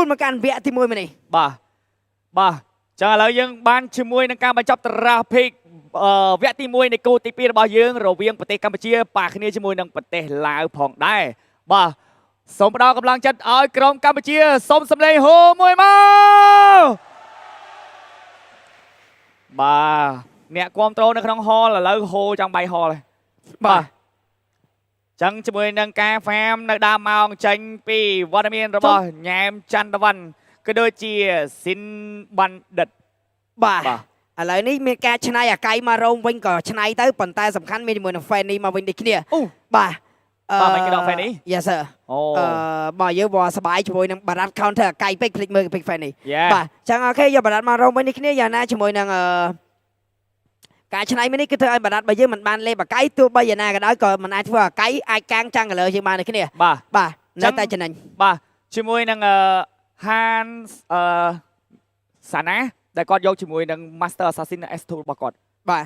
ចូលមកកាន់វគ្គទី1នេះបាទចឹងឥឡូវយើងបានជាមួយនឹងការបញ្ចប់តារាភិកវគ្គទី1នៃគោលទី2របស់យើងរវាងប្រទេសកម្ពុជាប៉ះគ្នាជាមួយនឹងប្រទេសឡាវផងដែរបាទសូមផ្ដល់កម្លាំងចិត្តឲ្យក្រុមកម្ពុជាសូមសម្លេងហូមួយមកបាទអ្នកគ្រប់ត្រូលនៅក្នុងហលឥឡូវហូចង់បាយហលហើយបាទចឹងជាមួយនឹងការហ្វាមនៅដើមម៉ោងចេញពីវត្តមានរបស់ញ៉ែមច័ន្ទវណ្ណក៏ដូចជាស៊ីនបណ្ឌិតបាទឥឡូវនេះមានការឆ្នៃអាកៃមករោមវិញក៏ឆ្នៃទៅប៉ុន្តែសំខាន់មានជាមួយនឹង fan នេះមកវិញដូចគ្នាបាទមិនគេដក fan នេះ Yes sir បាទយើងវល់សបាយជាមួយនឹងបារ៉ាត់ counter អាកៃពេកភ្លេចមើលពេក fan នេះបាទចឹងអូខេយកបារ៉ាត់មករោមវិញនេះគ្នាយ៉ាងណាជាមួយនឹងការឆ្នៃនេះគឺធ្វើឲ្យបារ៉ាត់របស់យើងមិនបានលេបអាកៃទោះបីយ៉ាងណាក៏ដោយក៏មិនអាចធ្វើអាកៃអាចកាងចាំង color យើងបានដូចគ្នាបាទនៅតែចំណេញបាទជាមួយនឹងហានសាណាដែលគាត់យកជាមួយនឹង Master Assassin S2 របស់គាត់បាទ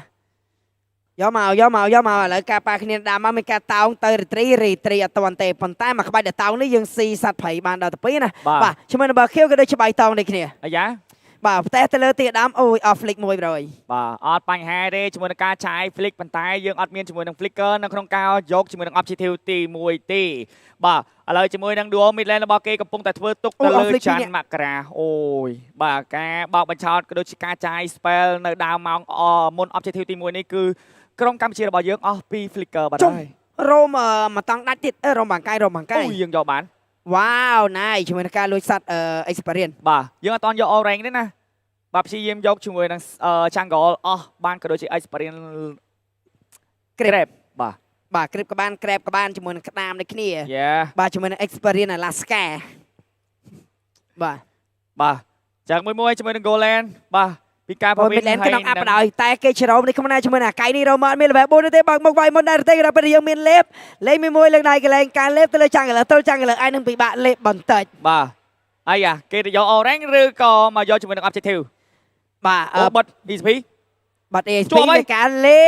យកមកឥឡូវការប៉ាគ្នាដើមមកមានការតោងទៅរីត្រីអត់ទាន់ទេប៉ុន្តែមកក្បាច់ដែលតោងនេះយើងស៊ីសัตว์ព្រៃបានដល់ទៅ2ណាបាទជាមួយនឹងបើខៀវក៏ដូចច្បាយតោងដូចគ្នាអាយ៉ាបាទផ្ទះទៅលើទីដើមអូយអស់ flick មួយប្រយបាទអត់បញ្ហាទេជាមួយនឹងការឆាយ flick ប៉ុន្តែយើងអត់មានជាមួយនឹង flicker នៅក្នុងការយកជាមួយនឹង objective ទី1ទេបាទឥឡូវជាមួយនឹង duo mid lane របស់គេកំពុងតែធ្វើទុកទៅលើច័ន្ទមករាអូយបាទការបោកបញ្ឆោតក៏ដូចជាការចាយ spell នៅដើមម៉ោងមុន objective ទី1នេះគឺក្រុមកម្ពុជារបស់យើងអស់ពី flicker បាត់ហើយរោមមកតង់ដាច់ទៀតរោមបាងកាយអូយយើងយកបានវ៉ាវណៃជាមួយនឹងការលួចសัตว์ experience បាទយើងអត់តន់យក all rank ទេណាបាទព្យាយាមយកជាមួយនឹង jungle អស់បានក៏ដូចជា experience grab បាទ grab ក៏បាន grab ក៏បានជាមួយនឹងក្តាមដូចគ្នាបាទជាមួយនឹង experience Alaska បាទចាំមួយជាមួយនឹង Golan បាទពីការប្រវិនហើយក្នុងអាប់ដោយតែគេច្រោមនេះខ្ញុំណាជាមួយនឹងអាកៃនេះរមអត់មាន level 4ទេបើមកវាយមុនដែរទេក៏ពេលយើងមានលេបលេងមួយលើកដៃកលែងការលេបទៅលើចាំងលើទៅចាំងលើឯនឹងពិបាកលេបបន្តិចបាទអាយ៉ាគេទៅយក orange ឬក៏មកយកជាមួយនឹង objective បាទបិទ ESP បាត់ ESP នៃការលេ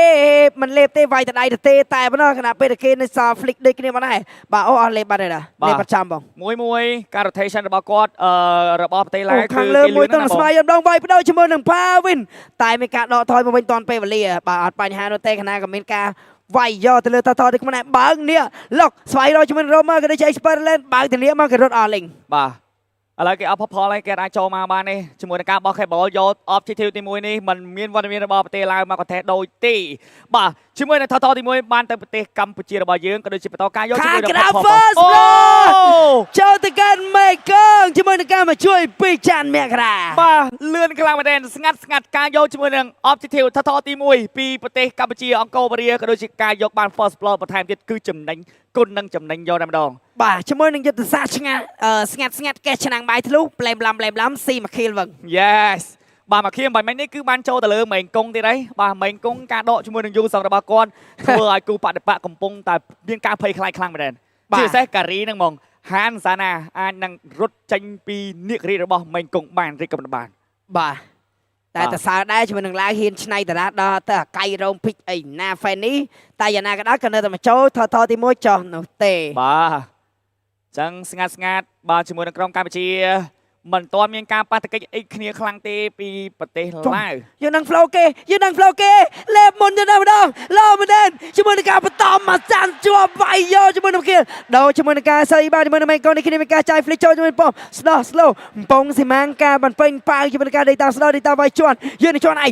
បមិនលេបទេវាយតដៃទៅទេតែប៉ុណ្ណោះខណៈពេលគេនៅសល់ flick ដូចគ្នាមកដែរបាទអូអស់លេបបាត់ហើយលេបបាត់ចាំបងមួយការ rotation របស់គាត់របស់ប្រទេសឡាវគឺខាងលើមួយទៅស្មៃម្ដងវាយបដូរជាមួយនឹង Pavin តែមានការដកថយមកវិញតាន់ពេលវេលាបាទអត់បញ្ហានោះទេខណៈក៏មានការវាយយកទៅលើតទៅខ្លួនឯងបើកនេះលុកស្វ័យរកជាមួយ Romer ក៏ដូចជា Experiment បើកធានាមកគេរត់អស់លីងបាទឥឡូវគេអត់ផលហើយគេអាចចូលមកបានទេជាមួយនឹងការបោះ cable យក objective ទី1នេះมันមានវត្តមានរបស់ប្រទេសឡាវមកកថេដូចទេបាទជាមួយនឹងថតទី1បានទៅប្រទេសកម្ពុជារបស់យើងក៏ដូចជាបន្តការយកជាមួយនឹងចូលទៅកាន់ Maker ជាមួយនឹងការមកជួយពីច័ន្ទមករាបាទលឿនខ្លាំងមែនទែនស្ងាត់ការយកជាមួយនឹង objective ថតទី1ពីប្រទេសកម្ពុជាអង្គរវត្តក៏ដូចជាការយកបាន first blood បន្ថែមទៀតគឺចំណេញគុណនឹងចំណេញយកតែម្ដងបាទជាមួយនឹងយុទ្ធសាស្ត្រស្ងាត់កេះឆ្នាំងបាយធ្លុះប្លែមឡាំស៊ីមួយខៀលវឹង Yes បាទមួយខៀលបាញ់មិញនេះគឺបានចូលទៅលើមេងកុងទៀតហើយបាទមេងកុងការដកជាមួយនឹងយូសងរបស់គាត់ធ្វើឲ្យគូបដិបកកំពុងតែមានការភ័យខ្លាចខ្លាំងមែនជាពិសេសការីហ្នឹងហ្មងហានសាណាអាចនឹងរត់ចេញពីនាគរីរបស់មេងកុងបានរីកកំណត់បានបាទតែតសើដែរជាមួយនឹងឡាវហ៊ានឆ្នៃតារាដល់ទៅអាកៃរោមភិចអីណា fan នេះតែយ៉ាងណាក៏ដោយក៏នៅតែមកចូលថតទី1ចោះនោះទេបាទចឹងស្ងាត់បាទជាមួយនឹងក្រុមកម្ពុជាមិនទាន់មានការប៉ះទង្គិចអីគ្នាខ្លាំងទេពីប្រទេសឡាវយើងនឹង flow គេលេបមុនទៅដល់ម្ដងឡូមែនទេជាមួយនឹងការបន្តមកចាន់ជាប់វាយយកជាមួយនឹងគៀលដោជាមួយនឹងការសៃបាទជាមួយនឹងមេកូននេះគ្នាមានការចាយ flick ចូលជាមួយប៉ុង slow ពងស៊ីម៉ាំងការបន្ពេញប៉ាវជាមួយនឹងការដេកតាម slow ដេកតាមវាយជន់យើងនឹងជន់ឯ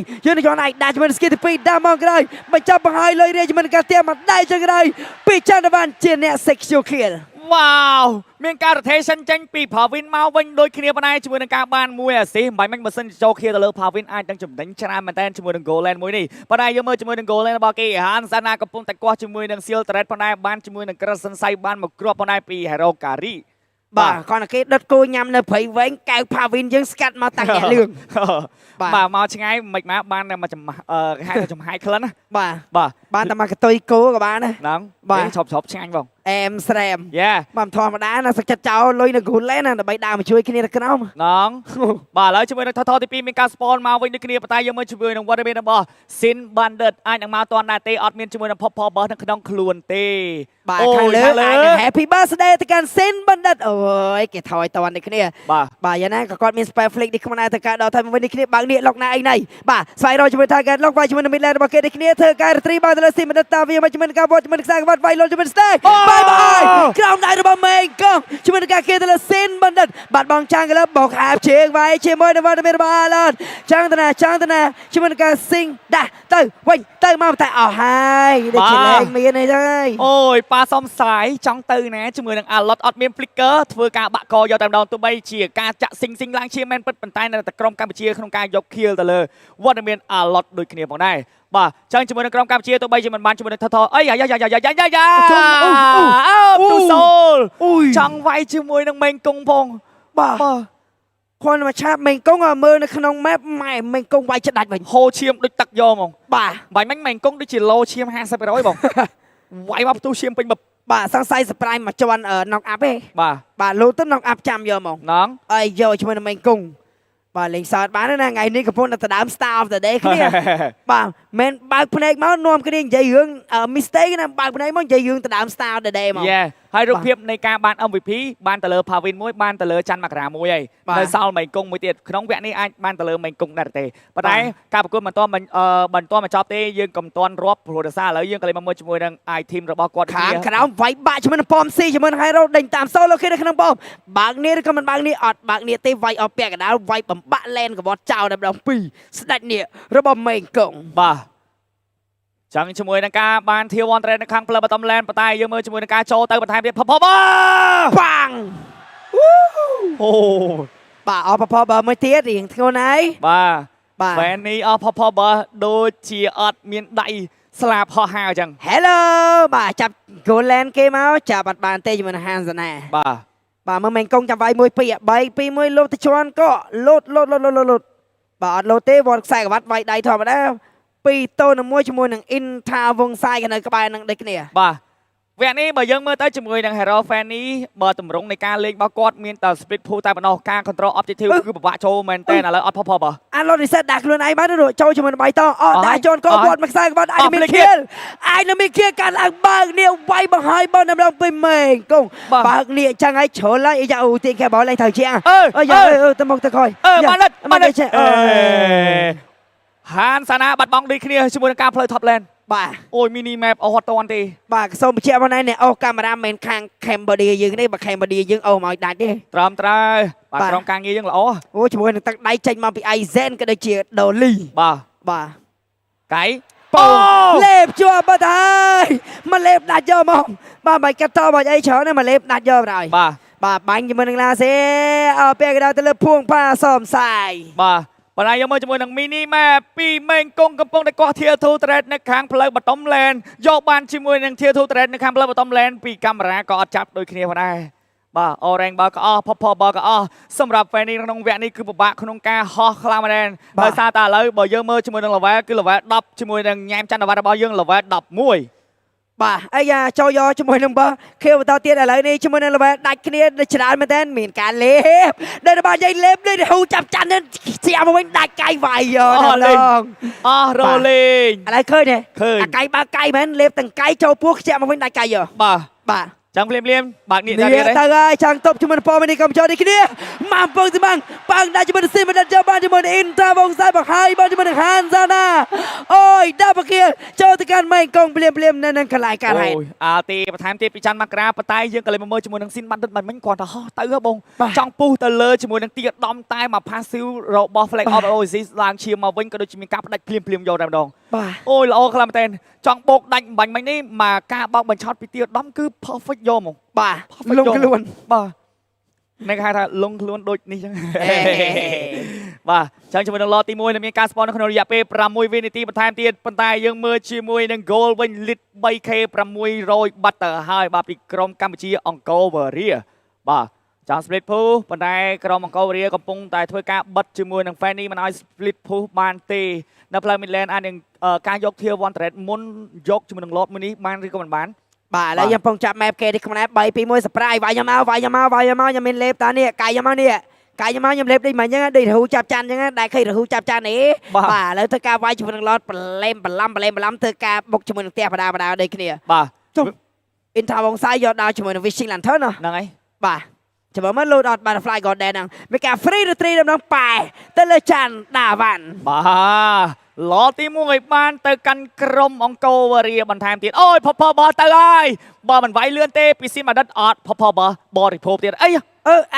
ងដាក់ជាមួយនឹង skill ទី2ដាក់មកក្រោយបញ្ចប់បង្ហើយលុយរាជាមួយនឹងការទៀមមកដៃចុងក្រោយពីច័ន្ទវណ្ណជាអ្នក secure kill វ៉ាវមានការ rotation ចេញពី Pavin មកវិញដូចគ្នាប៉ុណ្ណេះជាមួយនឹងការបានមួយអាស៊ីមិនបាច់ម៉ាស៊ីនចូលគ្នាទៅលើ Pavin អាចនឹងចំណេញច្រើនមែនតើជាមួយនឹង Golan មួយនេះប៉ុន្តែយើងមើលជាមួយនឹង Golan របស់គេហានសាណាកំពុងតែគាស់ជាមួយនឹង Seal Threat ប៉ុន្តែបានជាមួយនឹង Crescent Sai បានមកគ្រាប់ប៉ុន្តែពី Hero Kari បាទគាត់តែគេដុតគោញ៉ាំនៅព្រៃវែងកៅ Pavin យើងស្កាត់មកតាំងអ្នកលឿងបាទមកឆ្ងាយមិនមកបានមកគេហៅចំហាយក្លិនណាបាទបានតែមកកតុយគោក៏បានដែរហ្នឹងបាទឈប់ឆ្ងាញ់បង em srem យ៉ា បំធម្មតាណាសឹកចិត្តចោលលុយនៅ Gold Lane ណាដើម្បីដើរមកជួយគ្នានៅក្នុង ណងបាទឥឡូវជាមួយនឹងថតទី2មានការ spawn មកវិញដូចគ្នាប៉ុន្តែយើងមើលជាមួយនឹងវត្តមានរបស់ Sin Bandit អាចនឹងមកតាន់ដែរទេអត់មានជាមួយនឹង Pop Bus នៅក្នុងខ្លួនទេ បាទខាងលើអាចនឹង Happy Birthday ទៅកាន់ Sin Bandit អូយគេថយតន់នេះគ្នា បាទយ៉ាងណាក៏គាត់មាន Spare Flick នេះខ្មែរទៅការដល់ថយមកវិញនេះគ្នាបើកនេះលុកណាអីណៃបាទស្វែងរកជាមួយ Target លុកវាជាមួយនឹង Midland របស់គេនេះគ្នាធ្វើការ Retrieve បើទៅលើ Sin Bandit តាវាមកជាមួយនឹងការវត្តជាមួយនឹងខ្សែក្បាត់វាយលុនជាមួយ Stay បាយបាយក្រោមដៃរបស់ Main កងជាមួយនឹងការគេទៅលើ Sin Bandit បាត់បង់ចាំងកលបោកហាបជើងវាយជាមួយនឹងវត្តមានរបស់ Alon ចាំងតាណាជាមួយនឹងការ Sing ដាស់ទៅវិញទៅមកតែអស់ហើយនេះជាលេងមានអីទៅអូយប៉ាសំសាយចង់ទៅណាជាមួយនឹង Alot អត់មាន Flicker ធ្វើការបាក់កយកតែម្ដងទោះបីជាការចាក់ Sing ឡើងជាមែនពិតប៉ុន្តែនៅតែក្រុមកម្ពុជាក្នុងការយក kill ទៅលើវត្តមាន Alot ដូចគ្នាផងដែរបាទចឹងជាមួយនឹងក្រុមកម្ពុជាទោះបីជាមិនបានជាមួយនឹងថថអីយ៉ាទូសូលចង់វាយជាមួយនឹងមេងកុងផងបាទគាត់មកឆាបមេងកុងឲ្យមើលនៅក្នុង map ម៉ែមេងកុងវាយច្ដាច់វិញហូរឈាមដូចទឹកយកហ្មងបាទបាញ់មិញមេងកុងដូចជាឡូឈាម 50% បងវាយមកផ្ទុះឈាមពេញបបបាទសង្ស័យ surprise មកជន់ knock up ទេបាទលោទៅ knock up ចាំយកហ្មងណងអីយកជាមួយនឹងមេងកុងបាទលេងសើចបានណាថ្ងៃនេះកំពុងតែដើម Star of the Day គ្នាបាទមិនបើកភ្នែកមកនាំគ្នានិយាយរឿង mistake ណាបើកភ្នែកមកនិយាយរឿងទៅដើម Star of the Day មកហើយរូបភាពនៃការបាន MVP បានទៅលើ Pavin មួយបានទៅលើច័ន្ទមករាមួយហើយនៅសល់មេងកុងមួយទៀតក្នុងវគ្គនេះអាចបានទៅលើមេងកុងដែរទេប៉ុន្តែការប្រកួតមិនទាន់បញ្ចប់ទេយើងកុំទាន់រាប់ព្រោះដោយសារឥឡូវយើងក៏លេងមកមើលជាមួយនឹង i team របស់គាត់ខាងក្រោមវាយបាក់ជាមួយនឹងប៉មស៊ីជាមួយនឹង Hero ដេញតាម solo គេនៅក្នុងប៉មបើកនេះឬក៏មិនបើកនេះអត់បើកនេះទេវាយអស់ពាក់កណ្ដាលវាយបំបាក់ lane កវត្តចោលតែម្ដង2ស្ដាច់នេះរបស់មេងកុងបាទចឹងជាមួយនឹងការបានធាវ៉ាន់ត្រេននៅខាងផ្លូវបតំឡែនប៉ុន្តែយើងមើលជាមួយនឹងការចូលទៅបន្ថែមទៀតផផបាំងអូបាទអស់ផផបើមួយទៀតរៀងធ្ងន់ហើយបាទវ៉ែននេះអស់ផផបើដូចជាអត់មានដៃស្លាបហោះហើរចឹង Hello បាទចាប់ Goland គេមកចាប់អត់បានទេជាមួយនឹង Hansana បាទមើលមេងកុងចាំវាយ1 2 3 2 1លោតទៅជន់ក៏លោតបាទអត់លោតទេវត្តខ្សែក្រវ៉ាត់វាយដៃធម្មតា2 ទៅ1ជាមួយនឹង Inta វងសាយនៅក្បែរនឹងដូចគ្នាបាទវគ្គនេះបើយើងមើលទៅជាមួយនឹង Hero Fan នេះបើតម្រង់នៃការលេងរបស់គាត់មានតែ split pool តែប៉ុណ្ណោះការ control objective គឺពិបាកចូលមែនតើឥឡូវអត់ផបើអាឡូ reset ដាក់ខ្លួនឯងបានចូលជាមួយនឹងបៃតងអត់ដាក់ជន់ក៏វត្តមួយខ្សែក្បាត់អាចមាន kill ការឡើងបើកនេះវាយបង្ហើយបើតម្រង់ពេញមេងកុងបើកនេះអញ្ចឹងហើយជ្រុលហើយយ៉ាអូទីគេបោលេងត្រូវជាងយ៉ាទៅមកទៅខ້ອຍបានហានសាណាបាត់បង់ដូចគ្នាជាមួយនឹងការផ្លូវ top lane បាទអូយ mini map អស់អត់តាន់ទេបាទសូមបញ្ជាក់បងណែនេះអូកាមេរ៉ាមិនខាង Cambodia យើងនេះបើ Cambodia យើងអូមកដាច់ទេត្រឹមត្រូវបាទក្រុមការងារយើងល្អអូជាមួយនឹងទឹកដៃចេញមកពី Aizen ក៏ដូចជា Dolly បាទកៃប៉ូលេបជាប់បាត់ហើយមកលេបដាច់យកមកបាទមិនកាត់តបាច់អីច្រើនទេមកលេបដាច់យកបណ្ដោយបាទបាញ់ជាមួយនឹងឡាសេអើពេលកដោទៅលើភួងផាសំសាយបាទប៉ុន្តែយកមកជាមួយនឹង mini map ពីមេងកុងកំពុងតែកោះ tier 2 thread នៅខាងផ្លូវបតំឡែនយកបានជាមួយនឹង tier 2 thread នៅខាងផ្លូវបតំឡែនពីកាមេរ៉ាក៏អត់ចាប់ដូចគ្នាផងដែរបាទ orange បើក៏អស់ purple បើក៏អស់សម្រាប់ fan នេះក្នុងវគ្គនេះគឺពិបាកក្នុងការហោះខ្លាំងមែនដោយសារតែឥឡូវបើយើងមើលជាមួយនឹង level គឺ level 10ជាមួយនឹងញ៉ែមច័ន្ទវត្តរបស់យើង level 11បាទអាយ៉ាចូលយកជាមួយនឹងបើខៀវបន្តទៀតឥឡូវនេះជាមួយនឹង level ដាច់គ្នាច្រើនមែនតើមានការលេបដែលរបស់យាយលេបនេះហូចាប់ចាន់ជាមកវិញដាច់កាយវាយយកដល់អស់រលេងឥឡូវឃើញទេអាកាយបើកាយមែនលេបទាំងកាយចូលពោះខ្ជាក់មកវិញដាច់កាយយកបាទចាំភ្លាមបើកនេះទៅហើយចាំតប់ជាមួយនឹងប៉មនេះកុំចូលនេះគ្នាមកពងទីបាំងប៉ាំងដាក់ជាមួយនឹងស៊ីមិនដាក់យកបានជាមួយនឹង Inta វងសាយបង្ហើយបានជាមួយនឹង Hansana អូយដាប់បគាចូលទៅកាន់មេងកុងភ្លាមនៅនឹងកន្លែងការហេតុអាទីបន្ថែមទៀតពីច័ន្ទមករាប៉ុន្តែយើងក៏លេងមកមើលជាមួយនឹង Sin Bandit មិនគាត់ទៅហោះទៅហ៎បងចង់ពុះទៅលើជាមួយនឹងទីដំតែមក passive របស់ Flag of Oasis ឡើងឈាមមកវិញក៏ដូចជាមានការផ្ដាច់ភ្លាមយកតែម្ដងអូយល្អខ្លាំងមែនតើចង់បោកដាច់បាញ់មិញនេះមកការបោកបញ្ឆោតពីទីដំគឺ perfect យកហ្មងបាទលងខ្លួនបាទនេះគេហៅថាលងខ្លួនដូចនេះចឹងបាទចឹងជាមួយនឹងឡទី1មានការ spawn នៅក្នុងរយៈពេល6វិនាទីបន្ថែមទៀតប៉ុន្តែយើងមើលជាមួយនឹង goal វិញ lit 3k 600 បាត់ទៅហើយបាទពីក្រុមកម្ពុជាអង្គរវ៉ារីបាទចង់ split pool ប៉ុន្តែក្រុមអង្គរវ៉ារីកំពុងតែធ្វើការបិទជាមួយនឹង fan នេះមិនឲ្យ split pool បានទេនៅផ្លូវ midland អាចនឹងការយក tier 1 trade មុនយកជាមួយនឹង lot មួយនេះបានឬក៏មិនបាន បាទឥឡូវយើងកំពុងចាប់ map គេនេះខ្មែរ3 2 1 surprise វាយខ្ញុំមានលេបតានេះកាយខ្ញុំមកនេះកាយខ្ញុំមកខ្ញុំលេបដូចមិនអញ្ចឹងដូចរហូចាប់ចាន់អញ្ចឹងដែលឃើញរហូចាប់ចាន់នេះបាទឥឡូវធ្វើការវាយជាមួយនឹងឡតប្រឡែមធ្វើការបុកជាមួយនឹងផ្ទះបដាដូចគ្នា បាទ ចុះ Inter វងសាយយកដល់ជាមួយនឹង Wishing Lantern ហ្នឹងហើយ បាទចាំមើល load out butterfly golden ហ្នឹងមានការ free retreat ដំណងប៉ែទៅលើចាន់ដាវ៉ាន់ បាទឡទី1បានទៅកាន់ក្រុមអង្គរវរីបន្ថែមទៀតអូយផផបទៅហើយបើមិនវាយលឿនទេពីស៊ីមដិតអត់ផផបរិភោគទៀតអី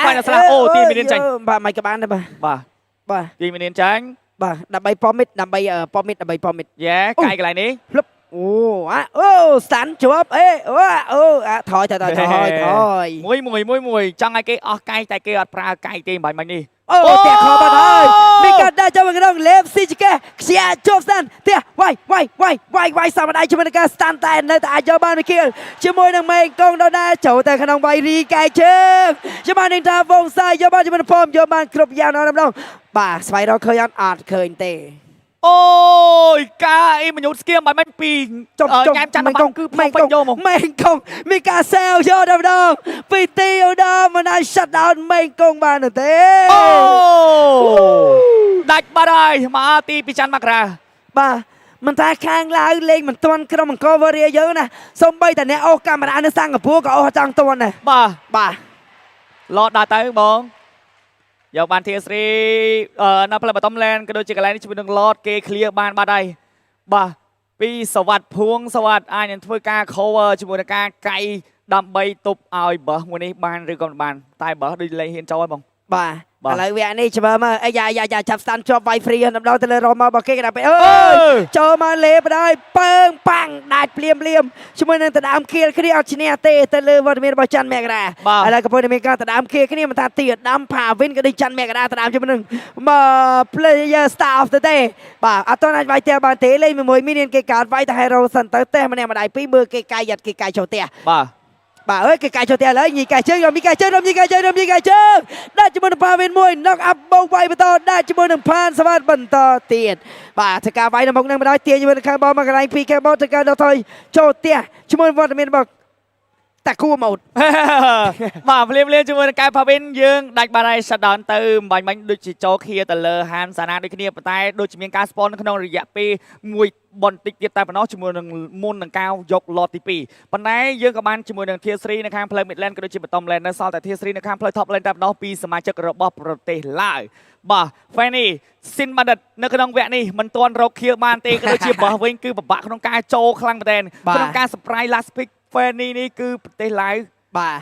បាយណាស្លាអូទីមីនចាញ់ បាទមិនក៏បានដែរបាទ ទីមីនចាញ់ បាទដើម្បីប៉មិតដើម្បីប៉មិត យេកាយកន្លែងនេះ ភ្លឹបអូស្តាន់ជាប់ថយមួយចង់ឲ្យគេអស់កាយតែគេអត់ប្រើកាយទេបាញ់នេះ អូតែខបាត់ហើយមានការដាក់ចូលក្នុងលេបស៊ីជកេខ្ជាជាប់ស្តាន់ទេវាយសាមដៃជាមួយនឹងការស្តាន់តែនៅតែអាចយកបានមួយគៀលជាមួយនឹងមេកងដល់ដែរចូលតែក្នុងវាយរីកែជើងជាមួយនឹងថាវងសាយយកបានជាមួយនឹងផមយកបានគ្រប់យ៉ាងដល់ម្ដងបាទស្វែងរកឃើញអត់ឃើញទេអូយកាអ៊ីមញូតស្គៀមបាញ់ពីចុះញ៉ាំចាន់មកគឺមេកងមានការសែវយកដល់ម្ដងពីទីដល់មិនអាច shut down មេកងបានទេអូដាច់បាត់ហើយមកទីពីច័ន្ទមករាបាទមិនថាខាងឡាវលេងមិនទាន់ក្រុមអង្គរវរីយើងណាសូម្បីតែអ្នកអូសកាមេរ៉ានៅសិង្ហបុរីក៏អូសចង់ទាន់ដែរបាទឡតដល់ទៅបងយកបានធាស្រីនៅផ្លូវបតំឡែនក៏ដូចជាកន្លែងនេះជាមួយនឹងឡតគេ clear បានបាត់ហើយបាទពីសវត្តភួងសវត្តអាចនឹងធ្វើការ cover ជាមួយនឹងការកៃដើម្បីទប់ឲ្យបើសមួយនេះបានឬក៏មិនបានតែបើសដូចលេងហ៊ានចូលហើយបងបាទឥឡូវវានេះចាំមើលអាយ៉ាចាប់ស្តាន់ជាប់វាយ free ម្ដងទៅលើរមមករបស់គេគេដាក់ទៅអើយចូលមកលេបដែរពើងប៉ាំងដាច់ភ្លាមជាមួយនឹងដដើមខៀលគ្នាអត់ឈ្នះទេទៅលើវត្តមានរបស់ច័ន្ទមករាឥឡូវកំពុងតែមានការដដើមខៀលគ្នាមិនថាទីដាំផាវិនក៏ដូចច័ន្ទមករាដដើមជាមួយនឹងplayer star of the day បាទអត់ទាន់អាចវាយផ្ទះបានទេលេងមួយមីនគេកាត់វាយតែ hero សិនទៅផ្ទះម្នាក់ម្ដាយពីរមើលគេកាយយ៉ាត់គេកាយចូលផ្ទះបាទអើយគេកាយចូលផ្ទះឥឡូវញីកាយជើងមានកាយជើងដាក់ជាមួយនឹងផាវិនមួយ knock up បោកវាយបន្តដាក់ជាមួយនឹងផានសវត្តបន្តទៀតបាទធ្វើការវាយនៅមុខនឹងម្ដងទាញជាមួយនឹងខាងបោមកន្លែង PK បោធ្វើការដល់ថយចូលផ្ទះជាមួយវត្តមានរបស់តាគូម៉ូតបាទភ្លាមជាមួយនឹងកែផាវិនយើងដាច់បាត់ហើយ shut down ទៅបាញ់ដូចជាចូលឃាទៅលើហានសាណាដូចគ្នាប៉ុន្តែដូចជាមានការ spawn ក្នុងរយៈពេលមួយបន្តិចទៀតតែប៉ុណ្ណោះជាមួយនឹងមុននឹងការយកឡតទី2ប៉ុន្តែយើងក៏បានជាមួយនឹង Tier 3នៅខាងផ្លូវ Midland ក៏ដូចជា Bottom Lane នៅសល់តែ Tier 3នៅខាងផ្លូវ Top Lane តែប៉ុណ្ណោះពីសមាជិករបស់ប្រទេសឡាវបាទ Fanny Sin Bandit នៅក្នុងវគ្គនេះមិនទាន់រកឃាបានទេក៏ដូចជាបោះវិញគឺពិបាកក្នុងការចូលខ្លាំងមែនទែនក្នុងការ surprise last pick Fanny នេះគឺប្រទេសឡាវបាទ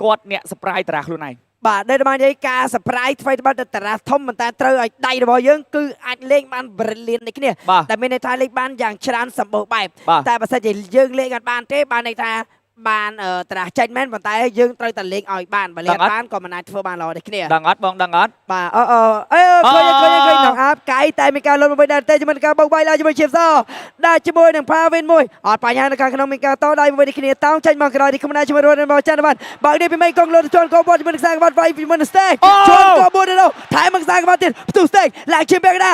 គាត់អ្នក surprise តារាខ្លួនឯងបាទដែលបាននិយាយការ surprise ថ្មីត្បិតតែតារាធំប៉ុន្តែត្រូវឲ្យដៃរបស់យើងគឺអាចលេងបាន brilliant នេះគ្នាតែមានន័យថាលេងបានយ៉ាងច្រើនសម្បូរបែបតែបើសិនជាយើងលេងអត់បានទេបានន័យថាបានតារាចេញមែនប៉ុន្តែយើងត្រូវតែលេងឲ្យបានបើលេងបានក៏មិនអាចធ្វើបានល្អដូចគ្នាដឹងអត់បងដឹងអត់បាទឃើញក្នុងអាប់កាយតែមានការលុបមួយដែរតែជាមួយនឹងការបោកបាយឡើងជាមួយជាសដាក់ជាមួយនឹងផាវិនមួយអត់បញ្ហានៅខាងក្នុងមានការតដៃមួយនេះគ្នាតោងចេញមកក្រោយនេះខ្ញុំណាជាមួយរបស់ច័ន្ទវណ្ណបើនេះពីមេកងលុតជន់កោបជាមួយនឹងខ្សែក្បាត់វាយជាមួយនឹង stake ជន់កោបមួយទៅថែមមកខ្សែក្បាត់ទៀតផ្ទុះ stake ឡើងជាបែកណា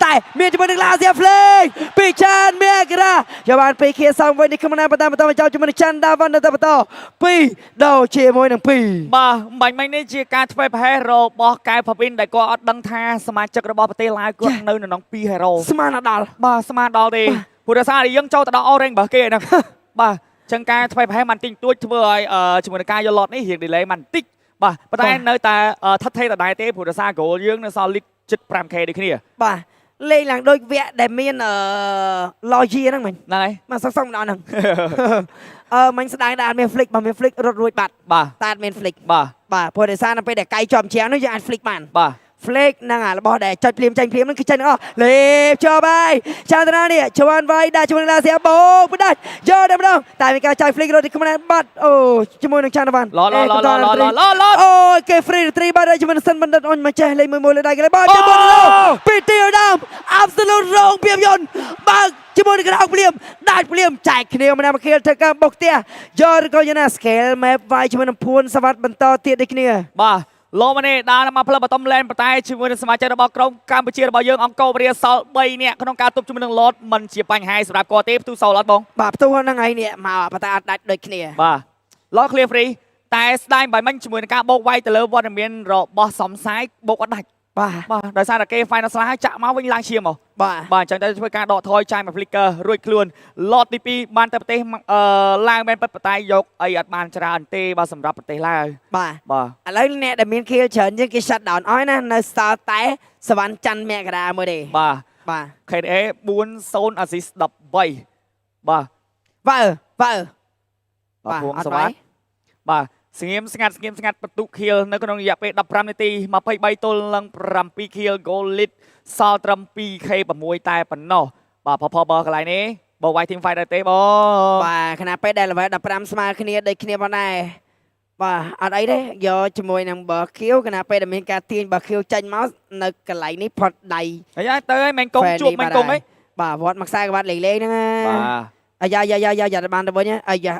តែមានជាមួយនឹងឡាសៀហ្វ្លេងពីចានមេក្រាយកបានពីខៀសំវិញនេះខ្ញុំណាបន្តចោលជាមួយនឹងច័ន្ទដាវណ្ណទៅបន្ត2ដល់ជាមួយនឹង2បាទបាញ់នេះជាការធ្វើប្រហែសរបស់កែផាវិនដែលគាត់អត់ដឹងថាសមាជិករបស់ប្រទេសឡាវគាត់នៅក្នុង2 hero ស្មានដល់បាទស្មានដល់ទេព្រោះដោយសារយើងចូលទៅដល់ orange របស់គេហ្នឹងបាទចឹងការធ្វើប្រហែសមិនតិចតួចធ្វើឲ្យជាមួយនឹងការយក lot នេះរៀង delay មិនតិចបាទប៉ុន្តែនៅតែថិតថេរដដែលទេព្រោះដោយសារ goal យើងនៅសល់ lead ជិត 5k ដូចគ្នាបាទលេងឡើងដូចវគ្គដែលមានlogic ហ្នឹងមិញហ្នឹងហើយមកសុំដល់ហ្នឹងមិញស្ដាយដែរមាន flick បើមាន flick រត់រួចបាត់តែអត់មាន flick បាទព្រោះដោយសារនៅពេលដែលកាយជាប់ជាងនោះយើងអាច flick បានflick ហ្នឹងអារបស់ដែលចុចភ្លាមចាញ់ភ្លាមហ្នឹងគឺចេញអស់លេបជាប់ហើយចន្ទនានេះជន់វាយដាក់ជាមួយនឹងឡាសៀបោកផ្ដាច់យកតែម្ដងតែមានការចាយ flick រត់ទីខ្នាតបាត់អូជាមួយនឹងចន្ទវណ្ណអូគេ free retreat បាត់ហើយជាមួយនឹងសិនបណ្ឌិតអុញមកចេះលេងមួយលើដៃគេបាត់ជាមួយនឹងពីទីដើម absolute រងភាពយន្តបើកជាមួយនឹងក្រោកភ្លាមដាច់ភ្លាមចែកគ្នាម្នាក់មកខៀលធ្វើការបុកផ្ទះយកឬក៏យ៉ាងណា scale map វាយជាមួយនឹងភួនសវត្តបន្តទៀតដូចគ្នាបាទ លោមកនេះដើរមកផ្លឹបបតំឡែនបតែជាមួយនឹងសមាជិករបស់ក្រុមកម្ពុជារបស់យើងអង្គររាសល់3នាក់ក្នុងការទប់ជាមួយនឹងឡតមិនជាបញ្ហាសម្រាប់គាត់ទេផ្ទុះសល់អត់បងបាទផ្ទុះហ្នឹងហើយនេះមកបតែអត់ដាច់ដូចគ្នាបាទឡត clear free តែស្ដាយបាយមិញជាមួយនឹងការបោកវាយទៅលើវត្តមានរបស់សំសាយបោកអត់ដាច់បាទដោយសារតែគេ final ស្លាហើយចាក់មកវិញឡើងឈាមមកបាទអញ្ចឹងទៅធ្វើការដកថយចាយមក flicker រួចខ្លួនឡតទី2បានទៅប្រទេសឡើងមែនពិតបតែយកអីអត់បានច្រើនទេបាទសម្រាប់ប្រទេសឡាវបាទឥឡូវអ្នកដែលមាន kill ច្រើនជាងគេ shut down អស់ណានៅសល់តែសវណ្ណច័ន្ទមករាមួយទេបាទ KDA 40 assist 13បាទភួងសវណ្ណបាទស្ងៀមស្ងាត់បន្ទុក kill នៅក្នុងរយៈពេល15នាទី23ទល់នឹង7 kill goal lead សល់ត្រឹម 2k 6តែប៉ុណ្ណោះបាទផបកន្លែងនេះបើវាយ team fight ដែរទេបងបាទខណៈពេលដែល level 15ស្មើគ្នាដូចគ្នាផងដែរបាទអត់អីទេយកជាមួយនឹងបើ kill ខណៈពេលដែលមានការទាញបើ kill ចេញមកនៅកន្លែងនេះផុតដៃហើយទៅហើយមែនកុំជួបមែនកុំអីបាទវត្តមកខ្សែក្បាត់លេងហ្នឹងបាទអាយ៉ាបានទៅវិញអាយ៉ា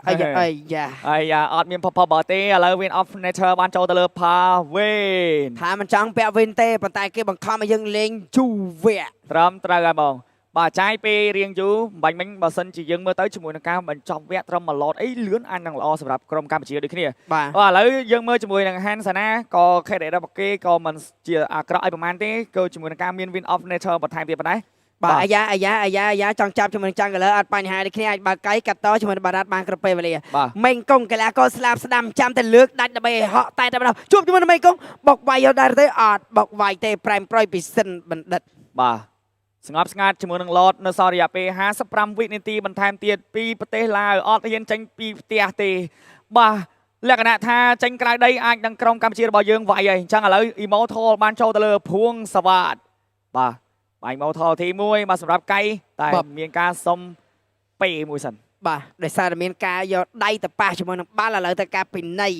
អត់មានផបើទេឥឡូវ win of nature បានចូលទៅលើ Pavin ថាមិនចង់ពាក់ win ទេប៉ុន្តែគេបង្ខំឲ្យយើងលេងជូវៈត្រឹមត្រូវហើយបងបាទចាយពេលរៀងយូរបាញ់មិញបើសិនជាយើងមើលទៅជាមួយនឹងការបញ្ចប់វគ្គត្រឹម1ឡតអីលឿនអាចនឹងល្អសម្រាប់ក្រុមកម្ពុជាដូចគ្នាបាទឥឡូវយើងមើលជាមួយនឹង Han Sana ក៏ KD របស់គេក៏មិនជាអាក្រក់អីប្រហែលទេក៏ជាមួយនឹងការមាន win of nature បន្ថែមទៀតប៉ុណ្ណេះបាទអាយ៉ាចង់ចាប់ជាមួយនឹងចង់កលអត់បញ្ហាដូចគ្នាអាចបើកៃកាត់តជាមួយនឹងបារ៉ាត់បានគ្រប់ពេលវេលាមេងកុងកីឡាករស្លាប់ស្ដាំចាំតែលើកដាច់ដើម្បីឲ្យហក់តែម្ដងជួបជាមួយនឹងមេងកុងបុកវាយយកដែរទេអត់បុកវាយទេប្រែមប្រយពីសិនបណ្ឌិតបាទស្ងប់ស្ងាត់ជាមួយនឹងឡតនៅសល់រយៈពេល55វិនាទីបន្ថែមទៀតពីប្រទេសឡាវអត់ហ៊ានចេញពីផ្ទះទេបាទលក្ខណៈថាចេញក្រៅដីអាចនឹងក្រុមកម្ពុជារបស់យើងវាយហើយអញ្ចឹងឥឡូវ Immortal បានចូលទៅលើភួងសវ៉ាតបាទបាយម៉ូថលទី1មកសម្រាប់កៃតែមានការសុំពេលមួយសិនបាទដោយសារតែមានការយកដៃទៅប៉ះជាមួយនឹងបាល់ឥឡូវទៅការពិន័យ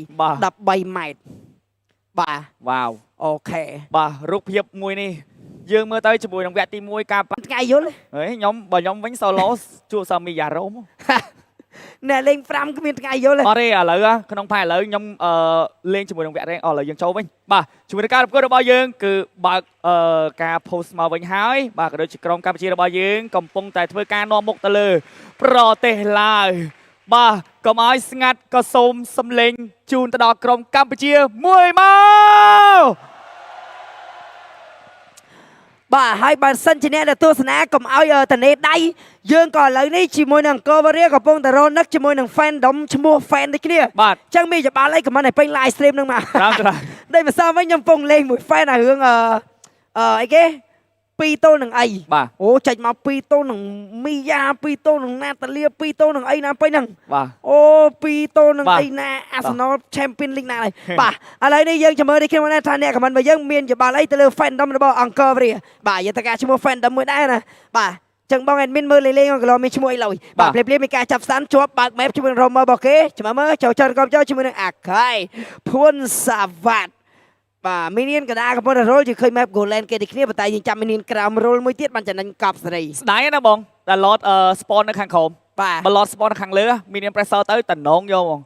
13ម៉ែត្របាទវ៉ាវអូខេបាទរូបភាពមួយនេះយើងមើលទៅជាមួយនឹងវគ្គទី1ការថ្ងៃយល់ហេខ្ញុំវិញ solo ជួបសាមីយ៉ារ៉ូមអ្នកលេង5គ្មានថ្ងៃយល់ទេអត់ទេឥឡូវក្នុងផែឥឡូវខ្ញុំលេងជាមួយនឹងវគ្គរ៉េឥឡូវយើងចូលវិញបាទជាមួយនឹងការប្រកួតរបស់យើងគឺបើកការ post មកវិញហើយបាទក៏ដូចជាក្រុមកម្ពុជារបស់យើងកំពុងតែធ្វើការនាំមុខទៅលើប្រទេសឡាវបាទកុំឲ្យស្ងាត់ក៏សូមសំលេងជូនទៅដល់ក្រុមកម្ពុជាមួយមកបាទហើយបើសិនជាអ្នកទស្សនាកុំឲ្យតនេដៃយើងក៏ឥឡូវនេះជាមួយនឹងអង្គររាកំពុងតែរនឹកជាមួយនឹង fandom ឈ្មោះ fan ដូចគ្នាបាទអញ្ចឹងមានច្បាលអីខមមិនឲ្យពេញ live stream នឹងមកដូចម្សិលវិញខ្ញុំកំពុងលេងមួយ fan អារឿងអីគេ2ទល់នឹងអីអូចេញមក2ទល់នឹងមីយ៉ា2ទល់នឹងណាតាលី2ទល់នឹងអីណាពេញហ្នឹងបាទអូ2ទល់នឹងអីណា Arsenal Champion League ណាហើយបាទឥឡូវនេះយើងចាំមើលនេះខ្ញុំថាអ្នកខមមិនរបស់យើងមានច្បាលអីទៅលើ fandom របស់អង្គររាបាទយើងទៅការឈ្មោះ fandom មួយដែរណាបាទចឹងបង admin មើលលេងៗក៏មានឈ្មោះអីឡើយបាទភ្លាមៗមានការចាប់ស្តាន់ជាប់បើក map ជាមួយនឹង roamer របស់គេចាំមើលចូលកុំចូលជាមួយនឹងអាខៃភួនសាវ៉ាត់បាទមីនៀនកដាកំពុងតែរលជាឃើញ map Goland គេដូចគ្នាប៉ុន្តែយើងចាំមីនៀនក្រោមរលមួយទៀតបានចំណេញកប់សេរីស្ដាយណាបងតែ lot spawn នៅខាងក្រោមបើ lot spawn នៅខាងលើមីនៀន pressure ទៅតំណងយកបង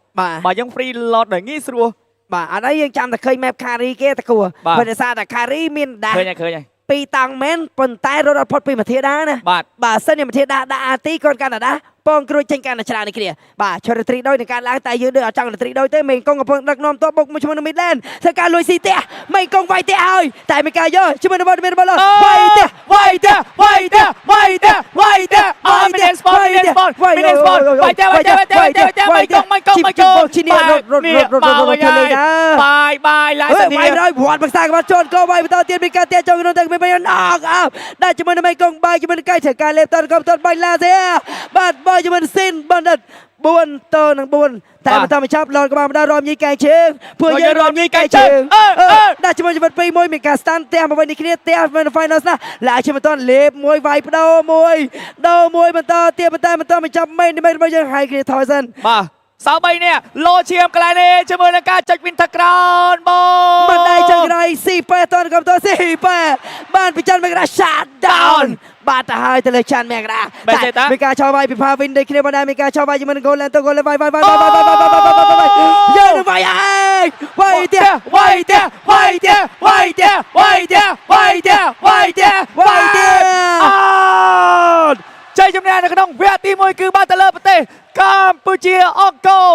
បាទយើង free lot ដល់ងាយស្រួលបាទអត់អីយើងចាំតែឃើញ map carry គេតែគួរព្រោះដោយសារតែ carry មានដាឃើញហើយពីរតង់មែនប៉ុន្តែរត់អត់ផុតពីមធាដាណាបាទសិនជាមធាដាដាក់អាទីគាត់កាន់តែដាបងគ្រួចចេញកាន់តែច្រើននេះគ្នាបាទឈរត្រីដោយនឹងការឡើងតែយើងដូចអត់ចង់ត្រីដោយទេមេងកុងកំពុងដឹកនាំតបបុកមួយឈ្មោះនៅមីដឡែនធ្វើការលួចស៊ីផ្ទះមេងកុងវាយផ្ទះហើយតែមានការយកឈ្មោះនៅបាត់មានបាល់វាយផ្ទះមីដឡែនស្ពតមីដឡែនស្ពតវាយផ្ទះមេងកុងឈីនេះរត់បាយឡាយសានីវាយហើយវត្តបក្សាក្បាត់ជន់ក៏វាយបន្តទៀតមានការទាញចូលក្នុងទឹកមានអកដាក់ជាមួយនៅមេងកុងបាយជាមួយនឹងកៃធ្វើការលេបតក៏តបាយឡាទេបាទបើជាមួយស៊ីនបណ្ឌិត4ទល់នឹង4តែបន្តមកចាប់លនក្បាលម្ដងរំញីកែជើងពួកយើងរំញីកែជើងដាក់ជាមួយជីវិត2-1មានការស្តាន់ផ្ទះមកវិញនេះគ្នាផ្ទះនៅ final ណាឡើងជាបន្តលេបមួយវាយបដោមួយបន្តទៀតបន្តមកចាប់មេនរបស់យើងហើយគ្នាថយសិនបាទសៅ3នេះលោឈាមកន្លែងនេះជាមួយនឹងការចុច winter crown បងមិនដៃចង្រៃស៊ីប៉ែតនកំតស៊ីប៉ែបានពិចារណា shut down បាទទៅហើយទៅលើចាន់មកដាមានការឆោវាយពីផាវិនដូចគ្នាបណ្ដាមានការឆោវាយជាមួយនឹង Goland ទៅ Goland វាយយើងនឹងវាយ ងវាយទៀតវាយទៀតវាយទៀតវាយទៀតវាយទៀតវាយទៀតវាយទៀតវាយទៀត អត់ជ័យជំនះនៅក្នុងវគ្គទី1គឺបានទៅលើប្រទេសកម្ពុជាអង្គរ